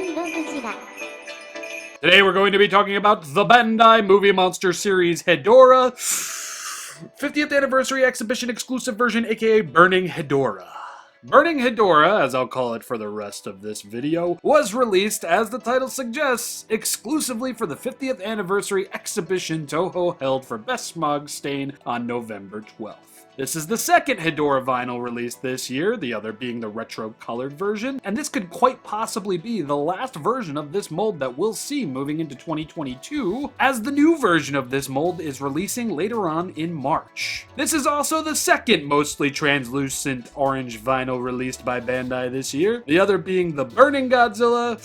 ShinRobjira. Today we're going to be talking about the Bandai movie monster series Hedorah, 50th anniversary exhibition exclusive version, aka Burning Hedorah. Burning Hedorah, as I'll call it for the rest of this video, was released, as the title suggests, exclusively for the 50th anniversary exhibition Toho held for Best Smog Stain on November 12th. This is the second Hedorah vinyl released this year, the other being the retro-colored version, and this could quite possibly be the last version of this mold that we'll see moving into 2022, as the new version of this mold is releasing later on in March. This is also the second mostly translucent orange vinyl released by Bandai this year, the other being the Burning Godzilla,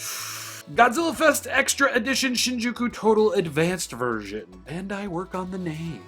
Godzilla Fest Extra Edition Shinjuku Total Advanced version. Bandai work on the name.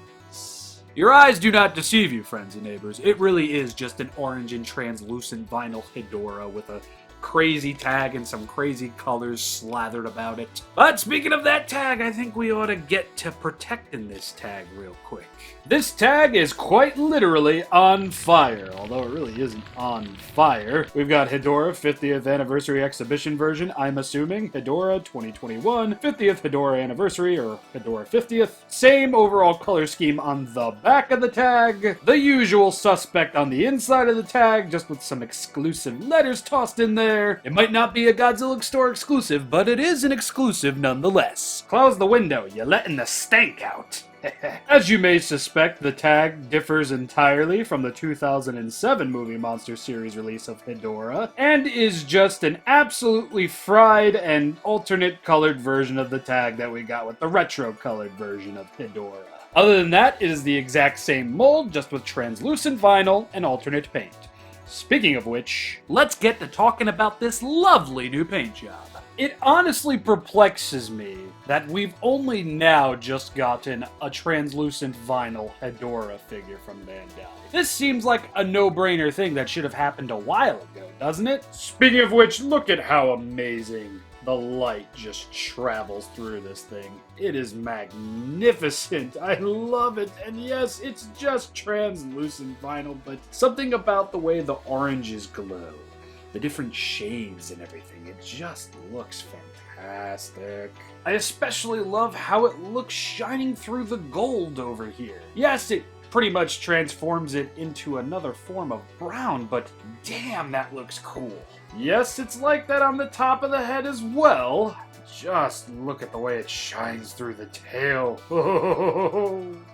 Your eyes do not deceive you, friends and neighbors. It really is just an orange and translucent vinyl Hedorah with a crazy tag and some crazy colors slathered about it. But speaking of that tag, I think we ought to get to protecting this tag real quick. This tag is quite literally on fire, although it really isn't on fire. We've got Hedorah 50th Anniversary Exhibition version, I'm assuming. Hedorah 2021, 50th Hedorah Anniversary, or Hedorah 50th. Same overall color scheme on the back of the tag. The usual suspect on the inside of the tag, just with some exclusive letters tossed in there. It might not be a Godzilla store exclusive, but it is an exclusive nonetheless. Close the window, you're letting the stank out. As you may suspect, the tag differs entirely from the 2007 movie monster series release of Hedorah, and is just an absolutely fried and alternate colored version of the tag that we got with the retro colored version of Hedorah. Other than that, it is the exact same mold, just with translucent vinyl and alternate paint. Speaking of which, let's get to talking about this lovely new paint job. It honestly perplexes me that we've only now just gotten a translucent vinyl Hedorah figure from Bandai. This seems like a no-brainer thing that should have happened a while ago, doesn't it? Speaking of which, look at how amazing the light just travels through this thing. It is magnificent. I love it. And yes, it's just translucent vinyl, but something about the way the oranges glow, the different shades and everything, it just looks fantastic. I especially love how it looks shining through the gold over here. Yes, it pretty much transforms it into another form of brown, but damn, that looks cool. Yes, it's like that on the top of the head as well. Just look at the way it shines through the tail.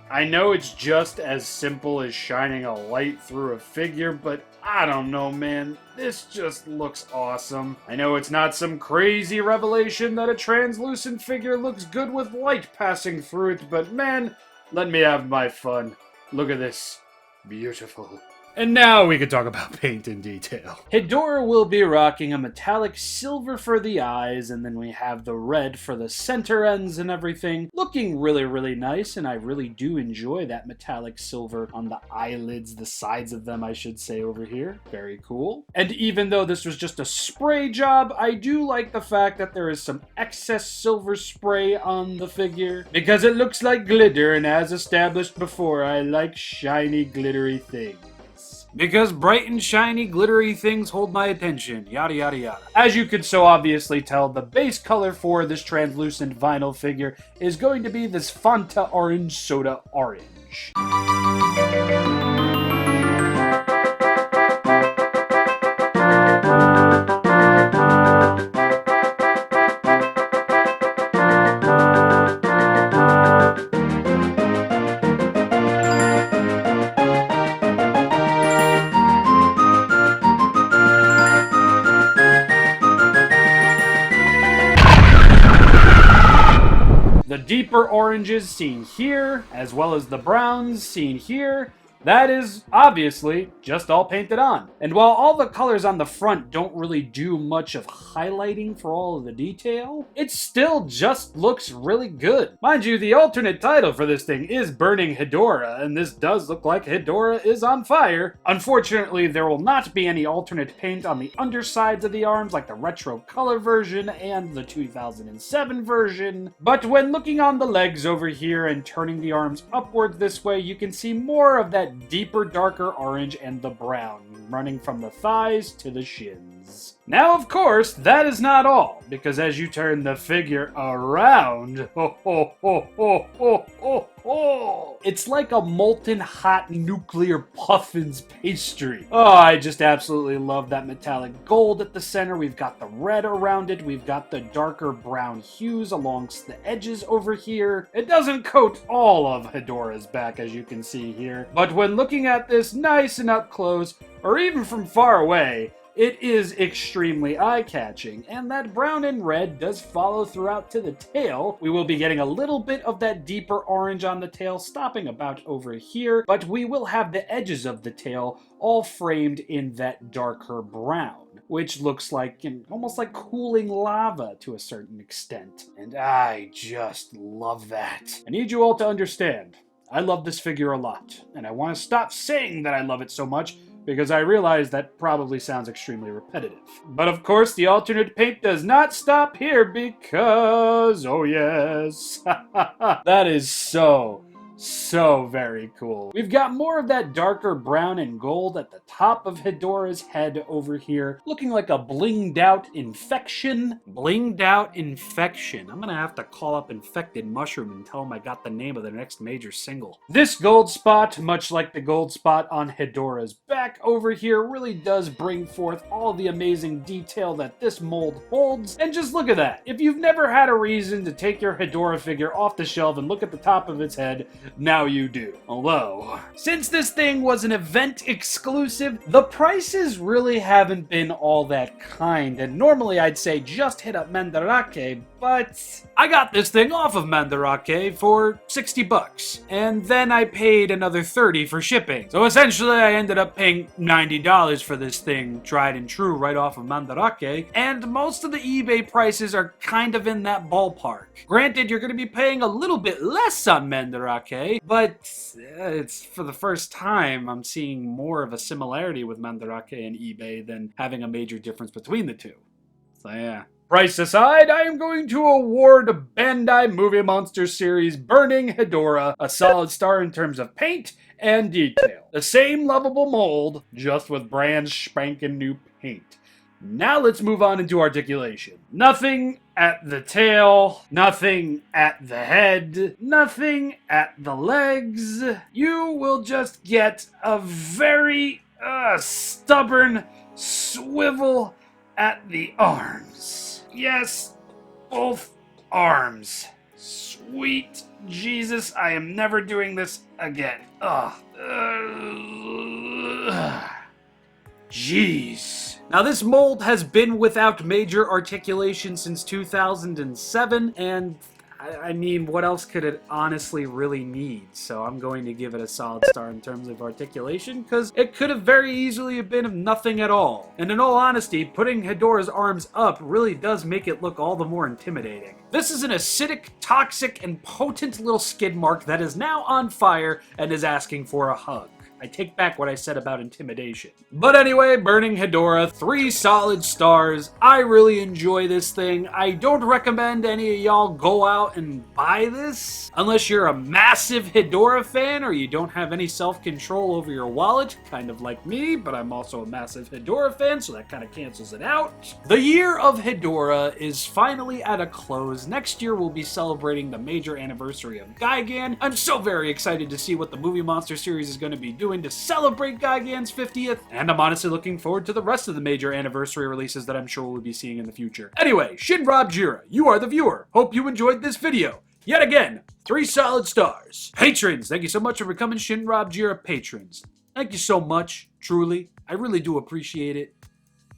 I know it's just as simple as shining a light through a figure, but I don't know, man. This just looks awesome. I know it's not some crazy revelation that a translucent figure looks good with light passing through it, but man, let me have my fun. Look at this. Beautiful. And now we can talk about paint in detail. Hedorah will be rocking a metallic silver for the eyes, and then we have the red for the center ends and everything. Looking really, really nice, and I really do enjoy that metallic silver on the eyelids, the sides of them, I should say, over here. Very cool. And even though this was just a spray job, I do like the fact that there is some excess silver spray on the figure, because it looks like glitter, and as established before, I like shiny, glittery things. Because bright and shiny, glittery things hold my attention, yada yada yada. As you could so obviously tell, the base color for this translucent vinyl figure is going to be this Fanta Orange Soda Orange. The deeper oranges seen here, as well as the browns seen here, that is obviously just all painted on. And while all the colors on the front don't really do much of highlighting for all of the detail, it still just looks really good. Mind you, the alternate title for this thing is Burning Hedorah, and this does look like Hedorah is on fire. Unfortunately, there will not be any alternate paint on the undersides of the arms like the retro color version and the 2007 version. But when looking on the legs over here and turning the arms upward this way, you can see more of that deeper, darker orange and the brown running from the thighs to the shins. Now, of course, that is not all, because as you turn the figure around, it's like a molten hot nuclear puffin's pastry. Oh, I just absolutely love that metallic gold at the center. We've got the red around it. We've got the darker brown hues alongst the edges over here. It doesn't coat all of Hedorah's back, as you can see here, but when looking at this nice and up close, or even from far away, it is extremely eye-catching, and that brown and red does follow throughout to the tail. We will be getting a little bit of that deeper orange on the tail, stopping about over here, but we will have the edges of the tail all framed in that darker brown, which looks like, almost like cooling lava to a certain extent. And I just love that. I need you all to understand, I love this figure a lot, and I want to stop saying that I love it so much, because I realize that probably sounds extremely repetitive. But of course, the alternate paint does not stop here because, oh yes, that is so very cool. We've got more of that darker brown and gold at the top of Hedorah's head over here, looking like a blinged out infection. Blinged out infection. I'm gonna have to call up Infected Mushroom and tell him I got the name of the next major single. This gold spot, much like the gold spot on Hedorah's back over here, really does bring forth all the amazing detail that this mold holds. And just look at that. If you've never had a reason to take your Hedorah figure off the shelf and look at the top of its head, now you do. Although, since this thing was an event exclusive, the prices really haven't been all that kind, and normally I'd say just hit up Mandarake, but I got this thing off of Mandarake for 60 bucks, and then I paid another 30 for shipping. So essentially I ended up paying $90 for this thing, tried and true, right off of Mandarake, and most of the eBay prices are kind of in that ballpark. Granted, you're going to be paying a little bit less on Mandarake, but it's for the first time I'm seeing more of a similarity with Mandarake and eBay than having a major difference between the two. So yeah. Price aside, I am going to award Bandai Movie Monster Series Burning Hedorah a solid star in terms of paint and detail. The same lovable mold, just with brand spanking new paint. Now let's move on into articulation. Nothing at the tail, nothing at the head, nothing at the legs. You will just get a very stubborn swivel at the arms. Yes, both arms. Sweet Jesus, I am never doing this again. Jeez. Now this mold has been without major articulation since 2007, and I mean, what else could it honestly really need? So I'm going to give it a solid star in terms of articulation, because it could have very easily been nothing at all. And in all honesty, putting Hedorah's arms up really does make it look all the more intimidating. This is an acidic, toxic, and potent little Skidmark that is now on fire and is asking for a hug. I take back what I said about intimidation. But anyway, Burning Hedorah, 3 solid stars. I really enjoy this thing. I don't recommend any of y'all go out and buy this unless you're a massive Hedorah fan or you don't have any self-control over your wallet, kind of like me, but I'm also a massive Hedorah fan, so that kind of cancels it out. The year of Hedorah is finally at a close. Next year we'll be celebrating the major anniversary of Gigan. I'm so very excited to see what the Movie Monster series is going to be doing to celebrate Gigan's 50th, and I'm honestly looking forward to the rest of the major anniversary releases that I'm sure we'll be seeing in the future. Anyway, ShinRobjira, you are the viewer. Hope you enjoyed this video. Yet again, 3 solid stars. Patrons, thank you so much for becoming ShinRobjira patrons. Thank you so much, truly. I really do appreciate it.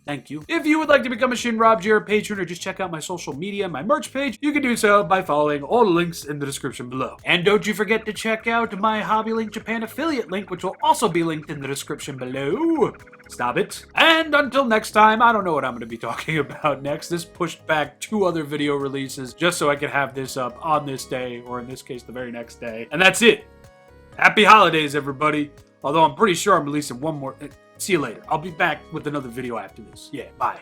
Thank you. If you would like to become a ShinRobjira patron or just check out my social media, my merch page, you can do so by following all the links in the description below. And don't you forget to check out my Hobby Link Japan affiliate link, which will also be linked in the description below. Stop it. And until next time, I don't know what I'm going to be talking about next. This pushed back 2 other video releases just so I could have this up on this day, or in this case, the very next day. And that's it. Happy holidays, everybody. Although I'm pretty sure I'm releasing one more. See you later. I'll be back with another video after this. Yeah, bye.